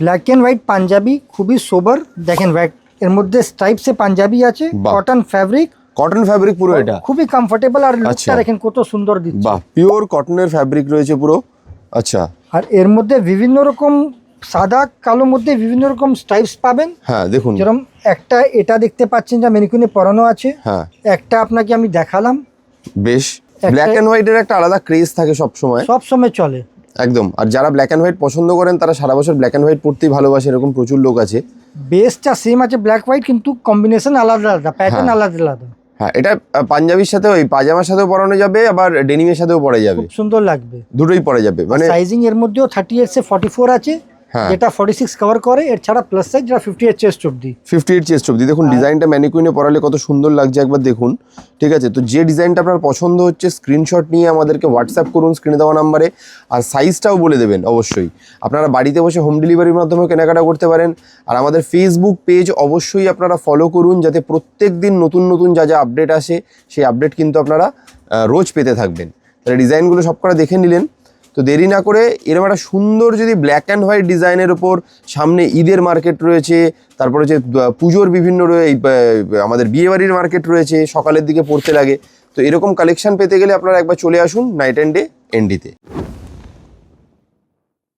Black and white panjabi, খুবই সোবার। দেখেন এর মধ্যে স্ট্রাইপসে পাঞ্জাবি আছে, কটন ফ্যাব্রিক। কটন ফ্যাব্রিক পুরো এটা খুবই কমফোর্টেবল আর লুকটা দেখেন কত সুন্দর দিচ্ছে। বাহ, পিওর কটনের ফ্যাব্রিক রয়েছে পুরো। আচ্ছা, আর এর মধ্যে বিভিন্ন রকম সাদা কালোর মধ্যে বিভিন্ন রকম স্ট্রাইপস পাবেন। হ্যাঁ দেখুন, যেরকম একটা এটা দেখতে পাচ্ছেন যা ম্যানিকুইনে পরানো আছে। হ্যাঁ একটা আপনাকে আমি দেখালাম। বেশ, ব্ল্যাক অ্যান্ড হোয়াইটের একটা আলাদা ক্রেজ থাকে সব সময় চলে একদম। আর যারা ব্ল্যাক অ্যান্ড হোয়াইট পছন্দ করেন তারা সারা বছর ব্ল্যাক অ্যান্ড হোয়াইট পরতেই ভালোবাসে, এরকম প্রচুর লোক আছে। বেসটা সেম আছে ব্ল্যাক হোয়াইট, কিন্তু কম্বিনেশন আলাদা আলাদা, প্যাটার্ন আলাদা আলাদা। হ্যাঁ, এটা পাঞ্জাবির সাথে ওই পাজামার সাথেও পরানো যাবে, আবার ডেনিমের সাথেও পরা যাবে, খুব সুন্দর লাগবে। দুটোই পরা যাবে। মানে সাইজিং এর মধ্যেও 38 সে 44 আছে, যেটা 46 কভার করে। এর ছাড়া প্লাস সাইজ যেটা 58 চেস্ট অবধি। 58 চেস্ট অবধি। দেখুন ডিজাইনটা ম্যানিকুইনে পরালে কত সুন্দর লাগছে, একবার দেখুন। ঠিক আছে, তো যে ডিজাইনটা আপনার পছন্দ হচ্ছে স্ক্রিনশট নিয়ে আমাদেরকে হোয়াটসঅ্যাপ করুন স্ক্রিনে দেওয়া নাম্বারে। আর সাইজটাও বলে দেবেন অবশ্যই। আপনারা বাড়িতে বসে হোম ডেলিভারির মাধ্যমে কেনাকাটা করতে পারেন। আর আমাদের ফেসবুক পেজ অবশ্যই আপনারা ফলো করুন, যাতে প্রত্যেক দিন নতুন নতুন যা যা আপডেট আসে সেই আপডেট কিন্তু আপনারা রোজ পেতে থাকবেন। তাহলে ডিজাইনগুলো সব কটা দেখে নিলেন। তো দেরি না করে এরকম একটা সুন্দর যদি ব্ল্যাক অ্যান্ড হোয়াইট ডিজাইনের ওপর, সামনে ঈদের মার্কেট রয়েছে, তারপরে যে পুজোর বিভিন্ন আমাদের বিয়েবাড়ির মার্কেট রয়েছে, সকালের দিকে পড়তে লাগে। তো এরকম কালেকশন পেতে গেলে আপনারা একবার চলে আসুন নাইট অ্যান্ড ডে এনডিতে।